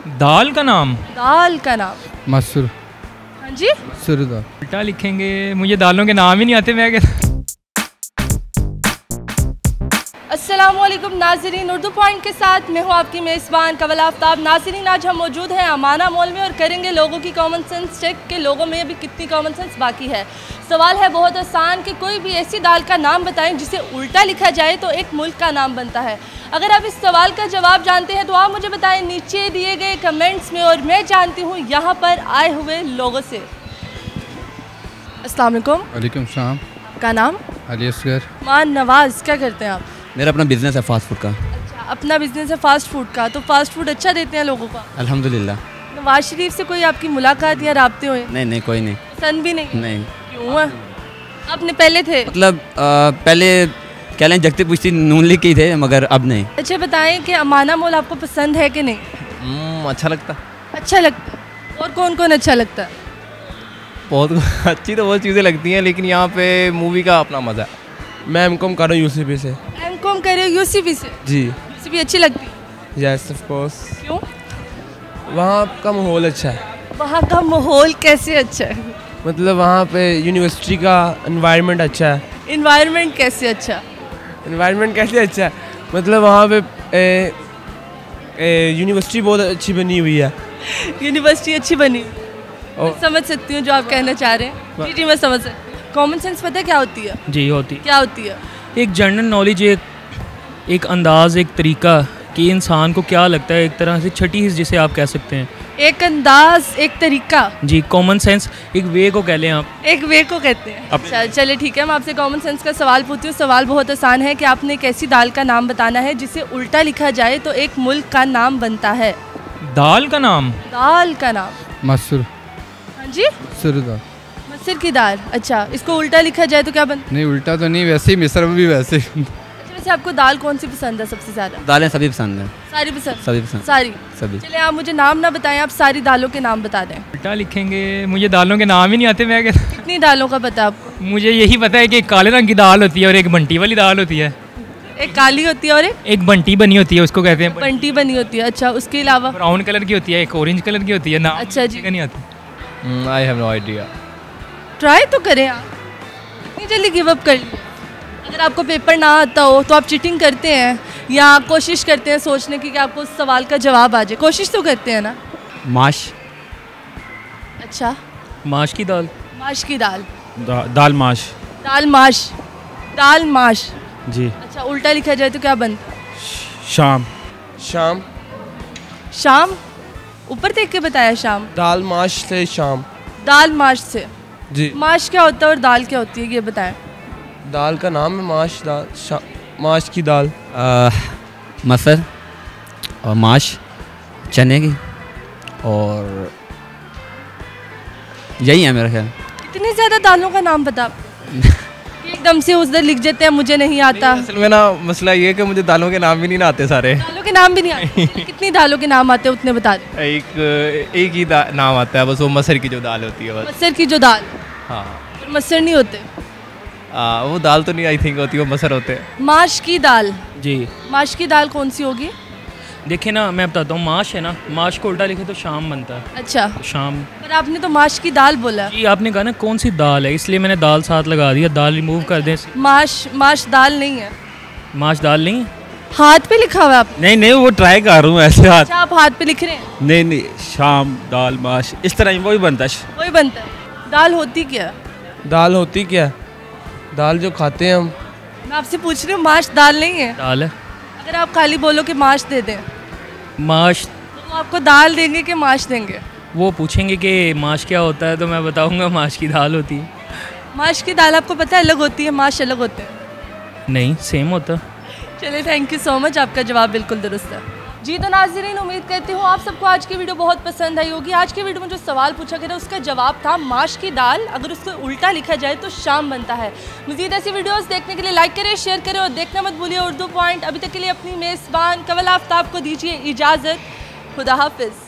दाल का नाम? दाल का नाम। मसूर। हाँ जी, मसूर दाल। उल्टा लिखेंगे, मुझे दालों के नाम ही नहीं आते। मैं अस्सलामुअलैकुम नाज़रीन, उर्दू पॉइंट के साथ मैं हूँ आपकी मेज़बान कवल आफ्ताब। नाज़रीन, आज हम मौजूद हैं अमाना मॉल में और करेंगे लोगों की कॉमन सेंस चेक के लोगों में अभी कितनी कॉमन सेंस बाकी है। सवाल है बहुत आसान कि कोई भी ऐसी दाल का नाम बताएं जिसे उल्टा लिखा जाए तो एक मुल्क का नाम बनता है। अगर आप इस सवाल का जवाब जानते हैं तो आप मुझे बताएं नीचे दिए गए कमेंट्स में, और मैं जानती हूँ यहाँ पर आए हुए लोगों से। अस्सलाम वालेकुम। वालेकुम सलाम। का नाम? अली असगर। मान नवाज़, क्या करते हैं आप? मेरा अपना बिजनेस है फास्ट फूड का। अच्छा, अपना बिजनेस है फास्ट फूड का, तो फास्ट फूड अच्छा देते हैं लोगों को? अल्हम्दुलिल्लाह। नवाज शरीफ से कोई आपकी मुलाकात या राब्ते हुए? नहीं, कोई नहीं। पसंद भी नहीं? नहीं। क्यों है? आपने पहले थे? मतलब पहले कह लें जगती पुश्ती नून लीग के थे, मगर अब नहीं। अच्छा बताएं कि अमाना मॉल आपको पसंद है कि नहीं? अच्छा लगता। अच्छा लगता है। और कौन कौन अच्छा लगता है? बहुत अच्छी तो बहुत चीज़ें लगती हैं, लेकिन यहाँ पे मूवी का अपना मज़ा है। मैं एमकॉम कर रहा हूँ यूसीपी से। एमकॉम कर रहे हो यूसीपी से? जी। यूसीपी अच्छी लगती है? Yes of course. क्यों? वहाँ का माहौल अच्छा है। वहाँ का माहौल कैसे अच्छा है? मतलब वहाँ पे यूनिवर्सिटी का एनवायरनमेंट अच्छा है। इन्वायरमेंट कैसे अच्छा? एनवायरनमेंट कैसे अच्छा है, मतलब वहाँ पे यूनिवर्सिटी बहुत अच्छी बनी हुई है। यूनिवर्सिटी अच्छी बनी? और मैं समझ सकती हूँ जो आप कहना चाह रहे हैं। जी जी, मैं समझ सकती हूँ। कॉमन सेंस पता है क्या होती है? जी होती। क्या होती है? एक जनरल नॉलेज, एक अंदाज़, एक तरीका कि इंसान को क्या लगता है, एक तरह से छठी हिस्स जिसे आप कह सकते हैं। एक अंदाज, एक तरीका। जी, कॉमन सेंस एक वे को कह लें आप। एक वे को कहते हैं। अच्छा चलिए ठीक है, मैं आपसे कॉमन सेंस का सवाल पूछती हूँ। सवाल बहुत आसान है कि आपने एक ऐसी दाल का नाम बताना है जिसे उल्टा लिखा जाए तो एक मुल्क का नाम बनता है। दाल का नाम? दाल का नाम। मसूर। हाँ जी, मसूर दाल। मसूर की दाल। अच्छा, इसको उल्टा लिखा जाए तो क्या बनता? नहीं, उल्टा तो नहीं, वैसे ही मिस्र में भी वैसे। अच्छा, वैसे आपको दाल कौन सी पसंद है सबसे ज़्यादा? दालें सभी पसंद हैं। सारी पसंद? सभी पसंद। सारी? सभी। चलिए आप मुझे नाम ना बताएं, आप सारी दालों के नाम बता दें। उल्टा लिखेंगे, मुझे दालों के नाम ही नहीं आते। मैं कितनी दालों का पता है आपको? मुझे यही पता है कि एक काले रंग की दाल होती है और एक बंटी वाली दाल होती है। एक काली होती है और एक बंटी बनी होती है, उसको कहते हैं बंटी बनी होती है। अच्छा, उसके अलावा? ब्राउन कलर की होती है, एक ऑरेंज कलर की होती है ना। अच्छा जी, नहीं आती। I have no idea. Try तो करें आप, इतनी जल्दी गिव अप कर लिया। अगर आपको पेपर ना आता हो तो आप चीटिंग करते हैं या कोशिश करते हैं सोचने की कि आपको उस सवाल का जवाब आ जाए? कोशिश तो करते हैं ना? माश। अच्छा, माश की दाल? माश की दाल। दाल माश। दाल माश। दाल माश। जी। अच्छा, उल्टा लिखा जाए तो क्या बनता? शाम। शाम। शाम? ऊपर देख के बताया शाम। दाल माश से शाम। दाल माश से? जी। माश क्या होता है और दाल क्या होती है ये बताएं। दाल का नाम है माश। दाल माश की दाल। मसर और माश चने की, और यही है मेरा ख्याल। इतनी ज़्यादा दालों का नाम बता कि एकदम से उधर लिख देते हैं मुझे नहीं आता। असल में ना मसला ये है कि मुझे दालों के नाम भी नहीं आते सारे। दालों के नाम भी नहीं आते? कितनी दालों के नाम आते हैं उतने बता दें। एक ही नाम आता है बस, वो मसर की जो दाल होती है बस। मसर की जो दाल? हाँ। और मसर नहीं होते? वो दाल तो नहीं आई थिंक होती, वो मसर होते हैं। माश की दाल? जी। माश की दाल कौन सी होगी? देखिए ना, मैं बताता हूँ। माश है ना, माश को उल्टा लिखे तो शाम बनता है। अच्छा, शाम। पर आपने तो माश की दाल बोला। जी, आपने कहा ना कौन सी दाल है, इसलिए मैंने दाल साथ लगा दिया। दाल रिमूव कर दें। माश दाल नहीं है। माश दाल नहीं? हाथ पे लिखा हुआ है आपने? नहीं, वो ट्राई कर रहा हूँ ऐसे हाथ। अच्छा, आप हाथ पे लिख रहे हैं? नहीं, शाम दाल माश इस तरह ही वही बनता है। वही बनता है। दाल होती क्या? दाल होती क्या? दाल जो खाते हैं हम। मैं आपसे पूछ रही हूँ, माश दाल नहीं है? दाल है। अगर आप खाली बोलो कि माश दे दें माश तो वो आपको दाल देंगे कि माश देंगे? वो पूछेंगे कि माश क्या होता है तो मैं बताऊंगा माश की दाल होती है। माश की दाल आपको पता है अलग होती है, माश अलग होते हैं? नहीं, सेम होता है। चलिए, थैंक यू सो मच, आपका जवाब बिल्कुल दुरुस्त है। जी तो नाज़रीन, उम्मीद करती हूँ आप सबको आज की वीडियो बहुत पसंद आई होगी। आज की वीडियो में जो सवाल पूछा गया उसका जवाब था माश की दाल, अगर उसको उल्टा लिखा जाए तो शाम बनता है। मज़ीद ऐसी वीडियोस देखने के लिए लाइक करें, शेयर करें और देखना मत भूलिए उर्दू पॉइंट। अभी तक के लिए अपनी मेज़बान कवल आफ्ताब को दीजिए इजाज़त। खुदा हाफिज़।